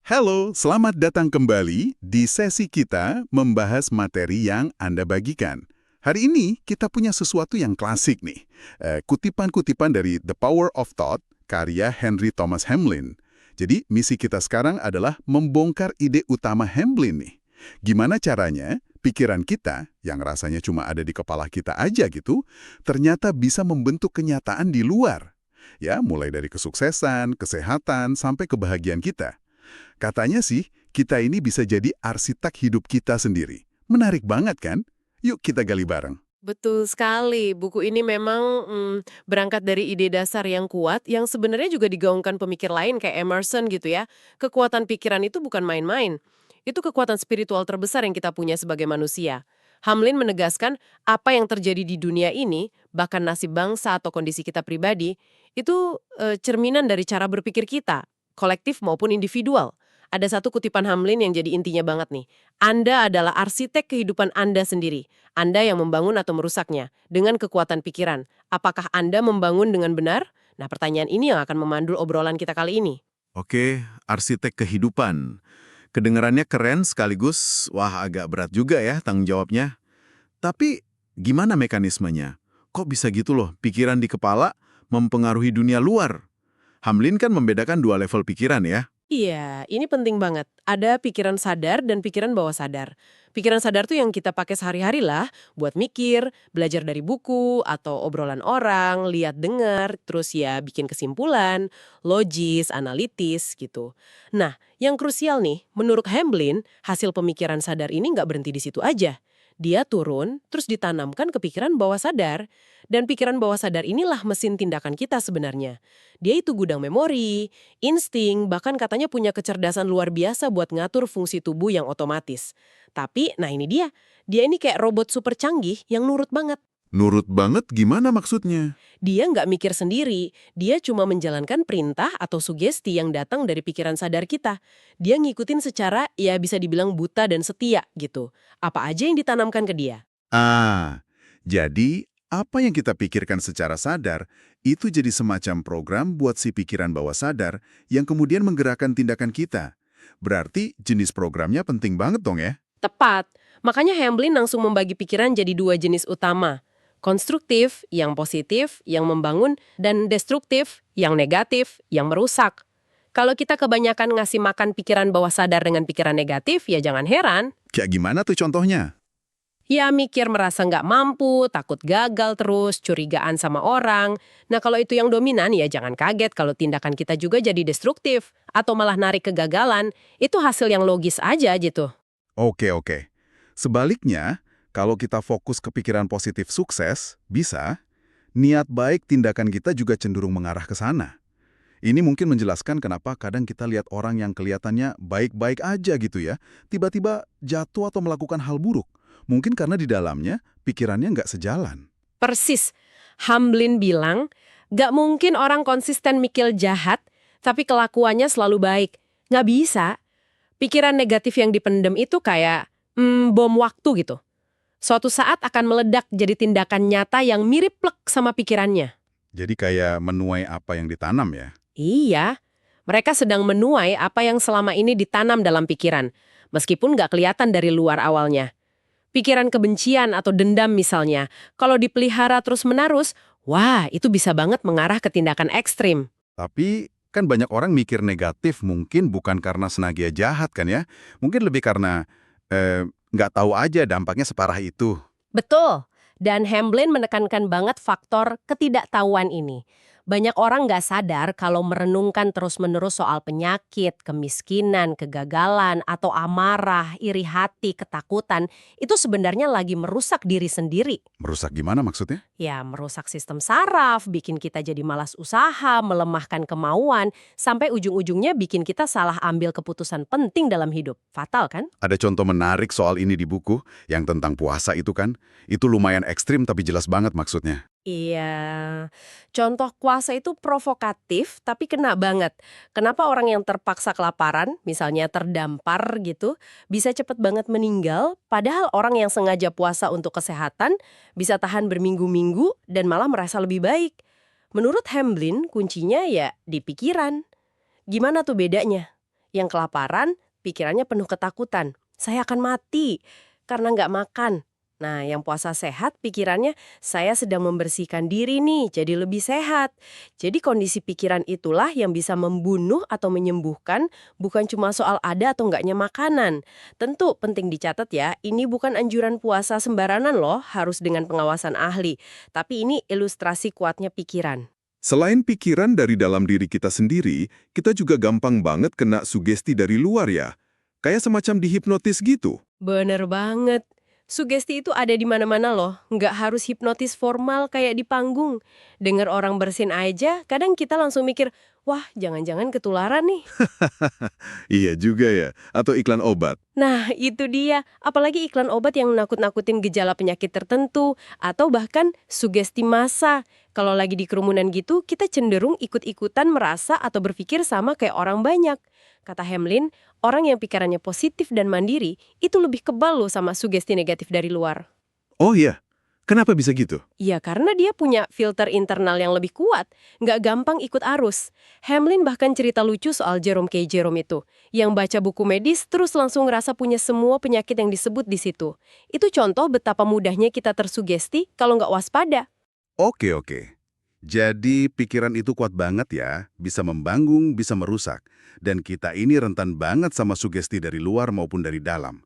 Halo, selamat datang kembali di sesi kita membahas materi yang Anda bagikan. Hari ini kita punya sesuatu yang klasik nih. Kutipan-kutipan dari The Power of Thought, karya Henry Thomas Hamlin. Jadi, misi kita sekarang adalah membongkar ide utama Hamlin nih. Gimana caranya pikiran kita, yang rasanya cuma ada di kepala kita aja gitu, ternyata bisa membentuk kenyataan di luar. Ya, mulai dari kesuksesan, kesehatan, sampai kebahagiaan kita. Katanya sih, kita ini bisa jadi arsitek hidup kita sendiri. Menarik banget kan? Yuk kita gali bareng. Betul sekali. Buku ini memang berangkat dari ide dasar yang kuat yang sebenarnya juga digaungkan pemikir lain kayak Emerson gitu ya. Kekuatan pikiran itu bukan main-main. Itu kekuatan spiritual terbesar yang kita punya sebagai manusia. Hamlin menegaskan apa yang terjadi di dunia ini, bahkan nasib bangsa atau kondisi kita pribadi, itu cerminan dari cara berpikir kita, kolektif maupun individual. Ada satu kutipan Hamlin yang jadi intinya banget nih. Anda adalah arsitek kehidupan Anda sendiri. Anda yang membangun atau merusaknya dengan kekuatan pikiran. Apakah Anda membangun dengan benar? Nah, pertanyaan ini yang akan memandu obrolan kita kali ini. Oke, arsitek kehidupan. Kedengarannya keren sekaligus, wah agak berat juga ya tanggung jawabnya. Tapi gimana mekanismenya? Kok bisa gitu loh, pikiran di kepala mempengaruhi dunia luar? Hamlin kan membedakan dua level pikiran ya. Iya, ini penting banget. Ada pikiran sadar dan pikiran bawah sadar. Pikiran sadar tuh yang kita pakai sehari-hari lah, buat mikir, belajar dari buku, atau obrolan orang, lihat dengar, terus ya bikin kesimpulan, logis, analitis gitu. Nah, yang krusial nih, menurut Hamlin, hasil pemikiran sadar ini nggak berhenti di situ aja. Dia turun, terus ditanamkan ke pikiran bawah sadar. Dan pikiran bawah sadar inilah mesin tindakan kita sebenarnya. Dia itu gudang memori, insting, bahkan katanya punya kecerdasan luar biasa buat ngatur fungsi tubuh yang otomatis. Tapi, nah ini dia ini kayak robot super canggih yang nurut banget. Nurut banget gimana maksudnya? Dia nggak mikir sendiri, dia cuma menjalankan perintah atau sugesti yang datang dari pikiran sadar kita. Dia ngikutin secara, ya bisa dibilang buta dan setia gitu. Apa aja yang ditanamkan ke dia. Jadi apa yang kita pikirkan secara sadar itu jadi semacam program buat si pikiran bawah sadar yang kemudian menggerakkan tindakan kita. Berarti jenis programnya penting banget dong ya? Tepat. Makanya Hamlin langsung membagi pikiran jadi dua jenis utama. Konstruktif, yang positif, yang membangun, dan destruktif, yang negatif, yang merusak. Kalau kita kebanyakan ngasih makan pikiran bawah sadar dengan pikiran negatif, ya jangan heran. Kayak gimana tuh contohnya? Ya mikir merasa nggak mampu, takut gagal terus, curigaan sama orang. Nah kalau itu yang dominan, ya jangan kaget kalau tindakan kita juga jadi destruktif, atau malah narik kegagalan. Itu hasil yang logis aja gitu. Oke. Sebaliknya, kalau kita fokus ke pikiran positif sukses, bisa, niat baik tindakan kita juga cenderung mengarah ke sana. Ini mungkin menjelaskan kenapa kadang kita lihat orang yang kelihatannya baik-baik aja gitu ya, tiba-tiba jatuh atau melakukan hal buruk. Mungkin karena di dalamnya pikirannya nggak sejalan. Persis. Hamlin bilang, gak mungkin orang konsisten mikir jahat, tapi kelakuannya selalu baik. Nggak bisa. Pikiran negatif yang dipendem itu kayak bom waktu gitu. Suatu saat akan meledak jadi tindakan nyata yang mirip plek sama pikirannya. Jadi kayak menuai apa yang ditanam ya. Iya, mereka sedang menuai apa yang selama ini ditanam dalam pikiran, meskipun nggak kelihatan dari luar awalnya. Pikiran kebencian atau dendam misalnya, kalau dipelihara terus-menerus, wah itu bisa banget mengarah ke tindakan ekstrim. Tapi kan banyak orang mikir negatif mungkin bukan karena sengaja jahat kan ya. Mungkin lebih karena nggak tahu aja dampaknya separah itu. Betul, dan Hamlin menekankan banget faktor ketidaktahuan ini. Banyak orang nggak sadar kalau merenungkan terus-menerus soal penyakit, kemiskinan, kegagalan, atau amarah, iri hati, ketakutan, itu sebenarnya lagi merusak diri sendiri. Merusak gimana maksudnya? Ya, merusak sistem saraf, bikin kita jadi malas usaha, melemahkan kemauan, sampai ujung-ujungnya bikin kita salah ambil keputusan penting dalam hidup. Fatal kan? Ada contoh menarik soal ini di buku, yang tentang puasa itu kan. Itu lumayan ekstrim tapi jelas banget maksudnya. Iya, contoh puasa itu provokatif tapi kena banget. Kenapa orang yang terpaksa kelaparan, misalnya terdampar gitu, bisa cepet banget meninggal, padahal orang yang sengaja puasa untuk kesehatan bisa tahan berminggu-minggu dan malah merasa lebih baik. Menurut Hamlin, kuncinya ya di pikiran. Gimana tuh bedanya? Yang kelaparan, pikirannya penuh ketakutan. Saya akan mati karena nggak makan. Nah, yang puasa sehat, pikirannya saya sedang membersihkan diri nih, jadi lebih sehat. Jadi kondisi pikiran itulah yang bisa membunuh atau menyembuhkan, bukan cuma soal ada atau nggaknya makanan. Tentu penting dicatat ya, ini bukan anjuran puasa sembarangan loh, harus dengan pengawasan ahli. Tapi ini ilustrasi kuatnya pikiran. Selain pikiran dari dalam diri kita sendiri, kita juga gampang banget kena sugesti dari luar ya. Kayak semacam dihipnotis gitu. Bener banget. Sugesti itu ada di mana-mana loh, nggak harus hipnotis formal kayak di panggung. Dengar orang bersin aja, kadang kita langsung mikir, wah jangan-jangan ketularan nih. Iya juga ya, atau iklan obat. Nah itu dia, apalagi iklan obat yang nakut-nakutin gejala penyakit tertentu, atau bahkan sugesti massa. Kalau lagi di kerumunan gitu, kita cenderung ikut-ikutan merasa atau berpikir sama kayak orang banyak. Kata Hamlin, orang yang pikirannya positif dan mandiri itu lebih kebal loh sama sugesti negatif dari luar. Oh iya, kenapa bisa gitu? Iya, karena dia punya filter internal yang lebih kuat, nggak gampang ikut arus. Hamlin bahkan cerita lucu soal Jerome K. Jerome itu, yang baca buku medis terus langsung ngerasa punya semua penyakit yang disebut di situ. Itu contoh betapa mudahnya kita tersugesti kalau nggak waspada. Oke. Jadi pikiran itu kuat banget ya, bisa membangun, bisa merusak. Dan kita ini rentan banget sama sugesti dari luar maupun dari dalam.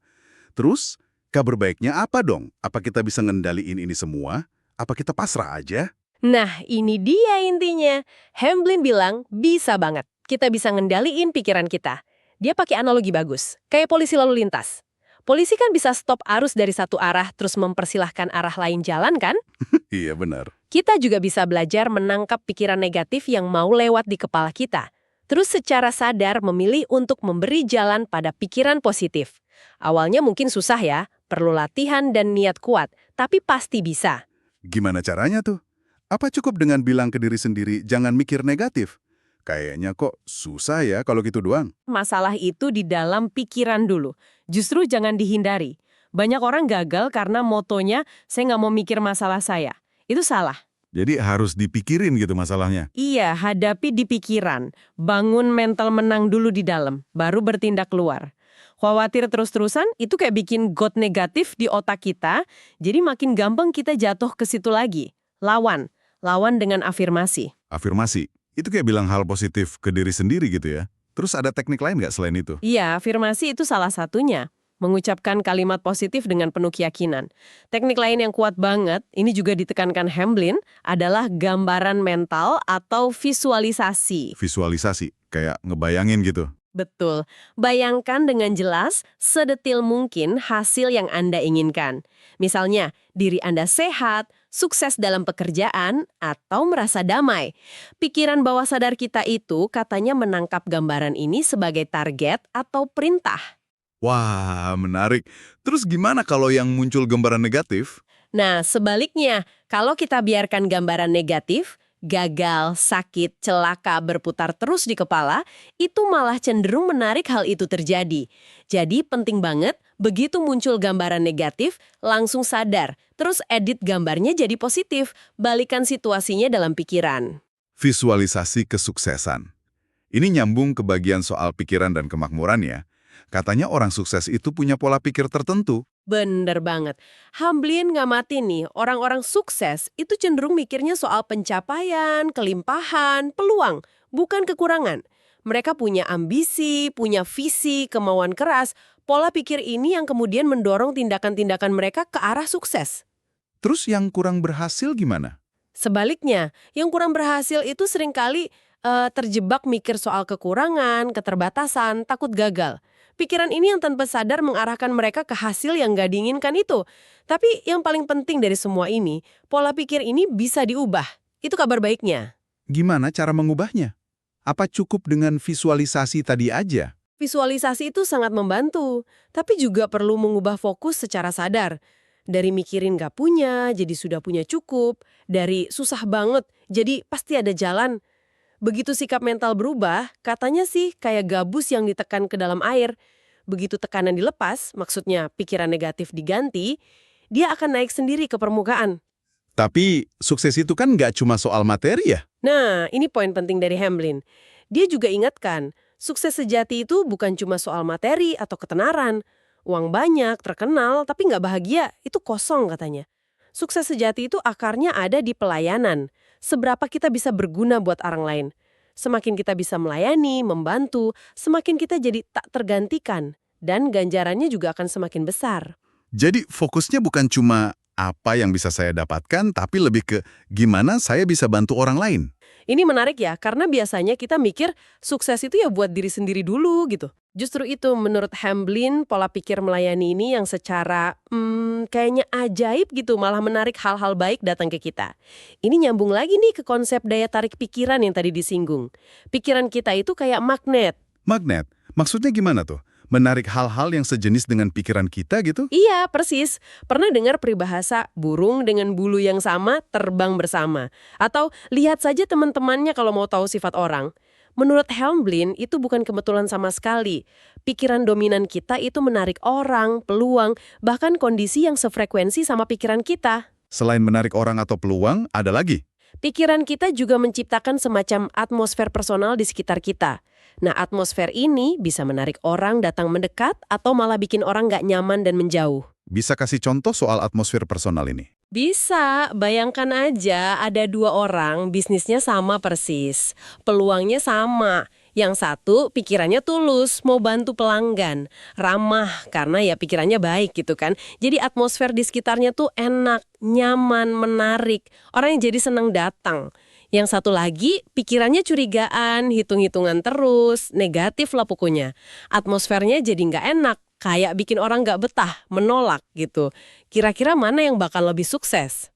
Terus, kabar baiknya apa dong? Apa kita bisa ngendaliin ini semua? Apa kita pasrah aja? Nah, ini dia intinya. Hamlin bilang, bisa banget. Kita bisa ngendaliin pikiran kita. Dia pakai analogi bagus, kayak polisi lalu lintas. Polisi kan bisa stop arus dari satu arah terus mempersilahkan arah lain jalan kan? Iya benar. Kita juga bisa belajar menangkap pikiran negatif yang mau lewat di kepala kita. Terus secara sadar memilih untuk memberi jalan pada pikiran positif. Awalnya mungkin susah ya, perlu latihan dan niat kuat, tapi pasti bisa. Gimana caranya tuh? Apa cukup dengan bilang ke diri sendiri, jangan mikir negatif? Kayaknya kok susah ya kalau gitu doang. Masalah itu di dalam pikiran dulu. Justru jangan dihindari. Banyak orang gagal karena motonya, saya nggak mau mikir masalah saya. Itu salah. Jadi harus dipikirin gitu masalahnya. Iya, hadapi di pikiran. Bangun mental menang dulu di dalam, baru bertindak keluar. Khawatir terus-terusan, itu kayak bikin got negatif di otak kita, jadi makin gampang kita jatuh ke situ lagi. Lawan dengan afirmasi. Afirmasi, itu kayak bilang hal positif ke diri sendiri gitu ya. Terus ada teknik lain nggak selain itu? Iya, afirmasi itu salah satunya. Mengucapkan kalimat positif dengan penuh keyakinan. Teknik lain yang kuat banget, ini juga ditekankan Hamlin, adalah gambaran mental atau visualisasi. Visualisasi, kayak ngebayangin gitu. Betul. Bayangkan dengan jelas, sedetil mungkin hasil yang Anda inginkan. Misalnya, diri Anda sehat, sukses dalam pekerjaan, atau merasa damai. Pikiran bawah sadar kita itu katanya menangkap gambaran ini sebagai target atau perintah. Wah, menarik. Terus gimana kalau yang muncul gambaran negatif? Nah, sebaliknya, kalau kita biarkan gambaran negatif, gagal, sakit, celaka berputar terus di kepala, itu malah cenderung menarik hal itu terjadi. Jadi penting banget, begitu muncul gambaran negatif, langsung sadar, terus edit gambarnya jadi positif, balikan situasinya dalam pikiran. Visualisasi kesuksesan. Ini nyambung ke bagian soal pikiran dan kemakmuran ya. Katanya orang sukses itu punya pola pikir tertentu. Bener banget. Hamblin ngamati nih, orang-orang sukses itu cenderung mikirnya soal pencapaian, kelimpahan, peluang, bukan kekurangan. Mereka punya ambisi, punya visi, kemauan keras. Pola pikir ini yang kemudian mendorong tindakan-tindakan mereka ke arah sukses. Terus yang kurang berhasil gimana? Sebaliknya, yang kurang berhasil itu seringkali terjebak mikir soal kekurangan, keterbatasan, takut gagal. Pikiran ini yang tanpa sadar mengarahkan mereka ke hasil yang gak diinginkan itu. Tapi yang paling penting dari semua ini, pola pikir ini bisa diubah. Itu kabar baiknya. Gimana cara mengubahnya? Apa cukup dengan visualisasi tadi aja? Visualisasi itu sangat membantu, tapi juga perlu mengubah fokus secara sadar. Dari mikirin gak punya, jadi sudah punya cukup. Dari susah banget, jadi pasti ada jalan. Begitu sikap mental berubah, katanya sih kayak gabus yang ditekan ke dalam air. Begitu tekanan dilepas, maksudnya pikiran negatif diganti, dia akan naik sendiri ke permukaan. Tapi sukses itu kan nggak cuma soal materi ya? Nah, ini poin penting dari Hamlin. Dia juga ingatkan, Sukses sejati itu bukan cuma soal materi atau ketenaran. Uang banyak, terkenal, tapi nggak bahagia, itu kosong katanya. Sukses sejati itu akarnya ada di pelayanan. Seberapa kita bisa berguna buat orang lain. Semakin kita bisa melayani, membantu, semakin kita jadi tak tergantikan. Dan ganjarannya juga akan semakin besar. Jadi fokusnya bukan cuma apa yang bisa saya dapatkan, tapi lebih ke gimana saya bisa bantu orang lain. Ini menarik ya, karena biasanya kita mikir sukses itu ya buat diri sendiri dulu gitu. Justru itu menurut Hamblin, pola pikir melayani ini yang secara kayaknya ajaib gitu, malah menarik hal-hal baik datang ke kita. Ini nyambung lagi nih ke konsep daya tarik pikiran yang tadi disinggung. Pikiran kita itu kayak magnet. Magnet, maksudnya gimana tuh? Menarik hal-hal yang sejenis dengan pikiran kita gitu? Iya, persis. Pernah dengar peribahasa burung dengan bulu yang sama terbang bersama? Atau lihat saja teman-temannya kalau mau tahu sifat orang. Menurut Hamblin, itu bukan kebetulan sama sekali. Pikiran dominan kita itu menarik orang, peluang, bahkan kondisi yang sefrekuensi sama pikiran kita. Selain menarik orang atau peluang, ada lagi? Pikiran kita juga menciptakan semacam atmosfer personal di sekitar kita. Nah, atmosfer ini bisa menarik orang datang mendekat atau malah bikin orang nggak nyaman dan menjauh. Bisa kasih contoh soal atmosfer personal ini? Bisa, bayangkan aja ada 2 orang, bisnisnya sama persis. Peluangnya sama. Yang satu pikirannya tulus, mau bantu pelanggan. Ramah, karena ya pikirannya baik gitu kan. Jadi atmosfer di sekitarnya tuh enak, nyaman, menarik. Orang yang jadi senang datang. Yang satu lagi, pikirannya curigaan, hitung-hitungan terus, negatif lah pokoknya. Atmosfernya jadi nggak enak, kayak bikin orang nggak betah, menolak gitu. Kira-kira mana yang bakal lebih sukses?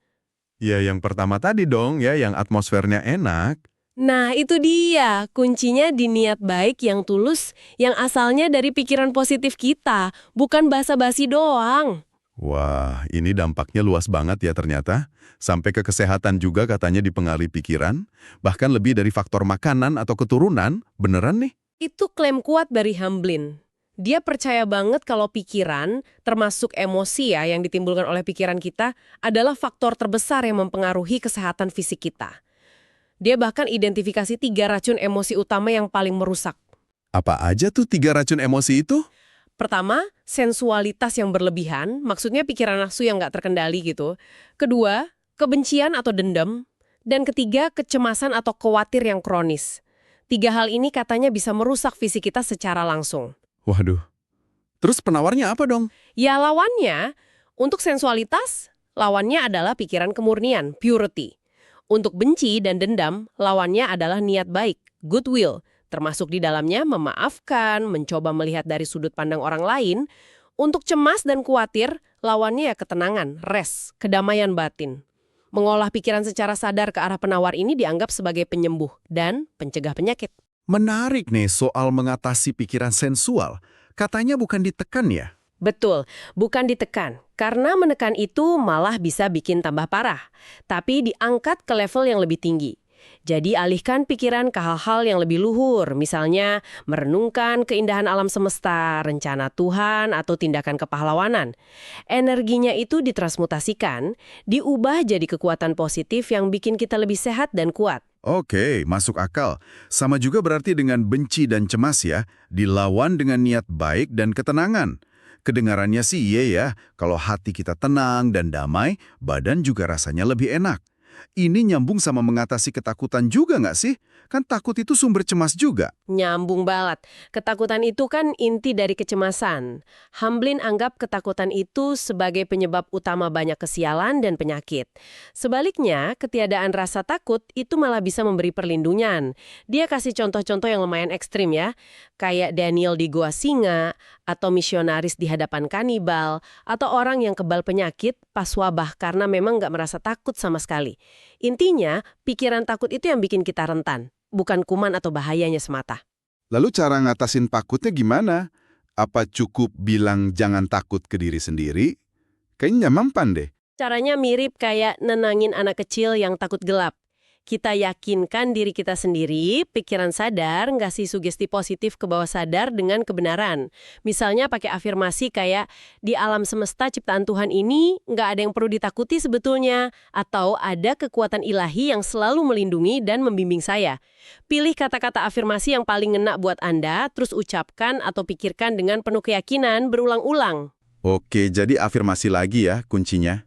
Ya yang pertama tadi dong ya, yang atmosfernya enak. Nah, itu dia. Kuncinya di niat baik yang tulus, yang asalnya dari pikiran positif kita, bukan basa-basi doang. Wah, ini dampaknya luas banget ya ternyata. Sampai ke kesehatan juga katanya dipengaruhi pikiran. Bahkan lebih dari faktor makanan atau keturunan. Beneran nih? Itu klaim kuat dari Hamblin. Dia percaya banget kalau pikiran, termasuk emosi ya yang ditimbulkan oleh pikiran kita, adalah faktor terbesar yang mempengaruhi kesehatan fisik kita. Dia bahkan identifikasi 3 racun emosi utama yang paling merusak. Apa aja tuh 3 racun emosi itu? Pertama, sensualitas yang berlebihan, maksudnya pikiran nafsu yang nggak terkendali gitu. Kedua, kebencian atau dendam. Dan ketiga, kecemasan atau khawatir yang kronis. 3 hal ini katanya bisa merusak fisik kita secara langsung. Waduh. Terus penawarnya apa dong? Ya lawannya, untuk sensualitas, lawannya adalah pikiran kemurnian, purity. Untuk benci dan dendam, lawannya adalah niat baik, goodwill. Termasuk di dalamnya memaafkan, mencoba melihat dari sudut pandang orang lain. Untuk cemas dan khawatir, lawannya ya ketenangan, rest, kedamaian batin. Mengolah pikiran secara sadar ke arah penawar ini dianggap sebagai penyembuh dan pencegah penyakit. Menarik nih soal mengatasi pikiran sensual. Katanya bukan ditekan ya? Betul, bukan ditekan. Karena menekan itu malah bisa bikin tambah parah. Tapi diangkat ke level yang lebih tinggi. Jadi alihkan pikiran ke hal-hal yang lebih luhur, misalnya merenungkan keindahan alam semesta, rencana Tuhan, atau tindakan kepahlawanan. Energinya itu ditransmutasikan, diubah jadi kekuatan positif yang bikin kita lebih sehat dan kuat. Oke, masuk akal. Sama juga berarti dengan benci dan cemas ya, dilawan dengan niat baik dan ketenangan. Kedengarannya sih iya ya, kalau hati kita tenang dan damai, badan juga rasanya lebih enak. Ini nyambung sama mengatasi ketakutan juga nggak sih? Kan takut itu sumber cemas juga. Nyambung banget. Ketakutan itu kan inti dari kecemasan. Hamblin anggap ketakutan itu sebagai penyebab utama banyak kesialan dan penyakit. Sebaliknya, ketiadaan rasa takut itu malah bisa memberi perlindungan. Dia kasih contoh-contoh yang lumayan ekstrim ya. Kayak Daniel di Goa Singa, atau misionaris di hadapan kanibal, atau orang yang kebal penyakit pas wabah karena memang nggak merasa takut sama sekali. Intinya, pikiran takut itu yang bikin kita rentan, bukan kuman atau bahayanya semata. Lalu cara ngatasin takutnya gimana? Apa cukup bilang jangan takut ke diri sendiri? Kayaknya mempan deh. Caranya mirip kayak nenangin anak kecil yang takut gelap. Kita yakinkan diri kita sendiri, pikiran sadar, ngasih sugesti positif ke bawah sadar dengan kebenaran. Misalnya pakai afirmasi kayak, di alam semesta ciptaan Tuhan ini nggak ada yang perlu ditakuti sebetulnya, atau ada kekuatan ilahi yang selalu melindungi dan membimbing saya. Pilih kata-kata afirmasi yang paling ngena buat Anda, terus ucapkan atau pikirkan dengan penuh keyakinan berulang-ulang. Oke, jadi afirmasi lagi ya kuncinya.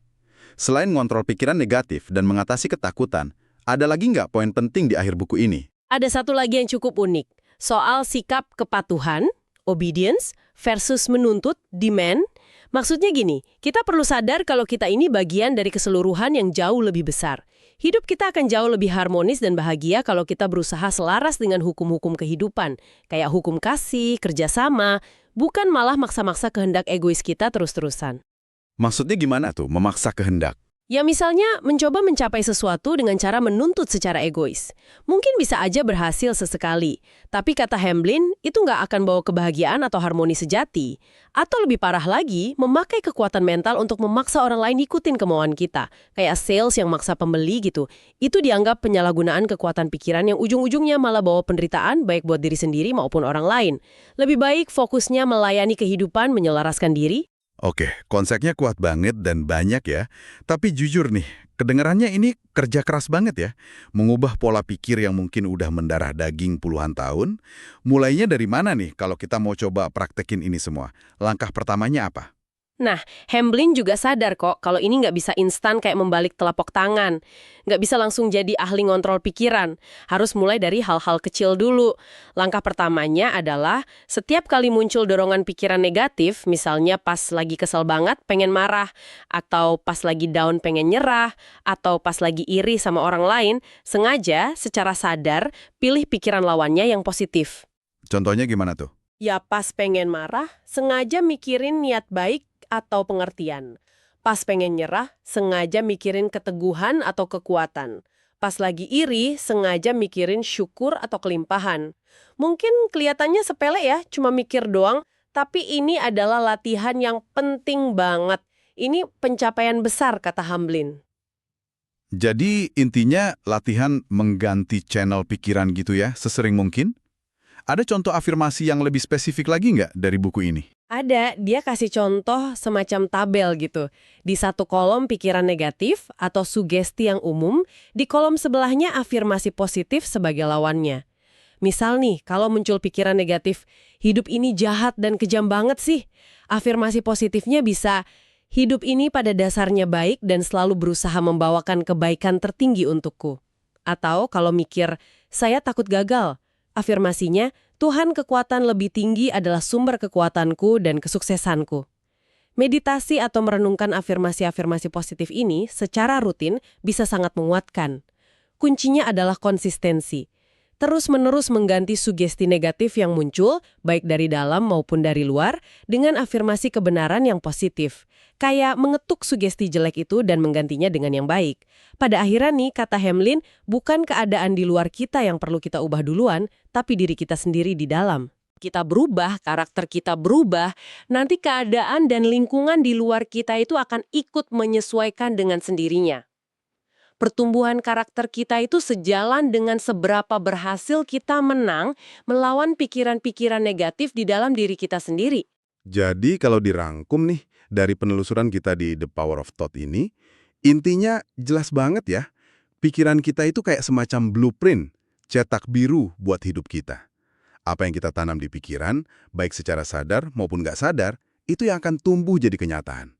Selain ngontrol pikiran negatif dan mengatasi ketakutan, ada lagi nggak poin penting di akhir buku ini? Ada satu lagi yang cukup unik, soal sikap kepatuhan, obedience, versus menuntut, demand. Maksudnya gini, kita perlu sadar kalau kita ini bagian dari keseluruhan yang jauh lebih besar. Hidup kita akan jauh lebih harmonis dan bahagia kalau kita berusaha selaras dengan hukum-hukum kehidupan, kayak hukum kasih, kerjasama, bukan malah maksa-maksa kehendak egois kita terus-terusan. Maksudnya gimana tuh, memaksa kehendak? Ya misalnya, mencoba mencapai sesuatu dengan cara menuntut secara egois. Mungkin bisa aja berhasil sesekali, tapi kata Hamblin, itu nggak akan bawa kebahagiaan atau harmoni sejati. Atau lebih parah lagi, memakai kekuatan mental untuk memaksa orang lain ikutin kemauan kita. Kayak sales yang maksa pembeli gitu. Itu dianggap penyalahgunaan kekuatan pikiran yang ujung-ujungnya malah bawa penderitaan baik buat diri sendiri maupun orang lain. Lebih baik fokusnya melayani kehidupan, menyelaraskan diri. Oke, konsepnya kuat banget dan banyak ya. Tapi jujur nih, kedengarannya ini kerja keras banget ya. Mengubah pola pikir yang mungkin udah mendarah daging puluhan tahun. Mulainya dari mana nih kalau kita mau coba praktekin ini semua? Langkah pertamanya apa? Nah, Hamblin juga sadar kok kalau ini nggak bisa instan kayak membalik telapak tangan. Nggak bisa langsung jadi ahli ngontrol pikiran. Harus mulai dari hal-hal kecil dulu. Langkah pertamanya adalah setiap kali muncul dorongan pikiran negatif, misalnya pas lagi kesel banget pengen marah, atau pas lagi down pengen nyerah, atau pas lagi iri sama orang lain, sengaja secara sadar pilih pikiran lawannya yang positif. Contohnya gimana tuh? Ya pas pengen marah, sengaja mikirin niat baik atau pengertian. Pas pengen nyerah, sengaja mikirin keteguhan atau kekuatan. Pas lagi iri, sengaja mikirin syukur atau kelimpahan. Mungkin kelihatannya sepele ya, cuma mikir doang, tapi ini adalah latihan yang penting banget. Ini pencapaian besar, kata Hamblin. Jadi intinya latihan mengganti channel pikiran gitu ya, sesering mungkin? Ada contoh afirmasi yang lebih spesifik lagi nggak dari buku ini? Ada, dia kasih contoh semacam tabel gitu. Di satu kolom pikiran negatif atau sugesti yang umum, di kolom sebelahnya afirmasi positif sebagai lawannya. Misal nih, kalau muncul pikiran negatif, hidup ini jahat dan kejam banget sih. Afirmasi positifnya bisa, hidup ini pada dasarnya baik dan selalu berusaha membawakan kebaikan tertinggi untukku. Atau kalau mikir, saya takut gagal. Afirmasinya, Tuhan kekuatan lebih tinggi adalah sumber kekuatanku dan kesuksesanku. Meditasi atau merenungkan afirmasi-afirmasi positif ini secara rutin bisa sangat menguatkan. Kuncinya adalah konsistensi. Terus-menerus mengganti sugesti negatif yang muncul, baik dari dalam maupun dari luar, dengan afirmasi kebenaran yang positif. Kayak mengetuk sugesti jelek itu dan menggantinya dengan yang baik. Pada akhirnya nih, kata Hamblin, bukan keadaan di luar kita yang perlu kita ubah duluan, tapi diri kita sendiri di dalam. Kita berubah, karakter kita berubah, nanti keadaan dan lingkungan di luar kita itu akan ikut menyesuaikan dengan sendirinya. Pertumbuhan karakter kita itu sejalan dengan seberapa berhasil kita menang melawan pikiran-pikiran negatif di dalam diri kita sendiri. Jadi kalau dirangkum nih, dari penelusuran kita di The Power of Thought ini, intinya jelas banget ya, pikiran kita itu kayak semacam blueprint, cetak biru buat hidup kita. Apa yang kita tanam di pikiran, baik secara sadar maupun nggak sadar, itu yang akan tumbuh jadi kenyataan.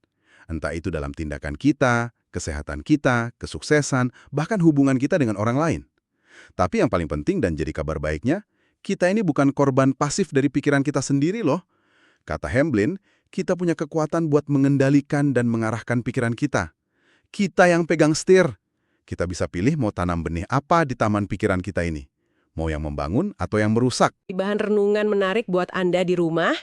Entah itu dalam tindakan kita, kesehatan kita, kesuksesan, bahkan hubungan kita dengan orang lain. Tapi yang paling penting dan jadi kabar baiknya, kita ini bukan korban pasif dari pikiran kita sendiri loh. Kata Hamblin, kita punya kekuatan buat mengendalikan dan mengarahkan pikiran kita. Kita yang pegang setir. Kita bisa pilih mau tanam benih apa di taman pikiran kita ini. Mau yang membangun atau yang merusak. Bahan renungan menarik buat Anda di rumah.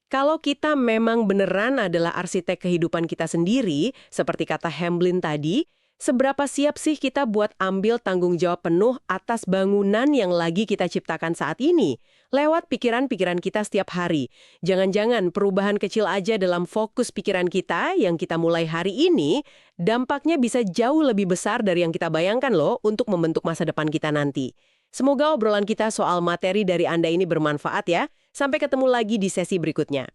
Kalau kita memang beneran adalah arsitek kehidupan kita sendiri, seperti kata Hamblin tadi, Seberapa siap sih kita buat ambil tanggung jawab penuh atas bangunan yang lagi kita ciptakan saat ini? Lewat pikiran-pikiran kita setiap hari. Jangan-jangan perubahan kecil aja dalam fokus pikiran kita yang kita mulai hari ini, dampaknya bisa jauh lebih besar dari yang kita bayangkan loh untuk membentuk masa depan kita nanti. Semoga obrolan kita soal materi dari Anda ini bermanfaat ya. Sampai ketemu lagi di sesi berikutnya.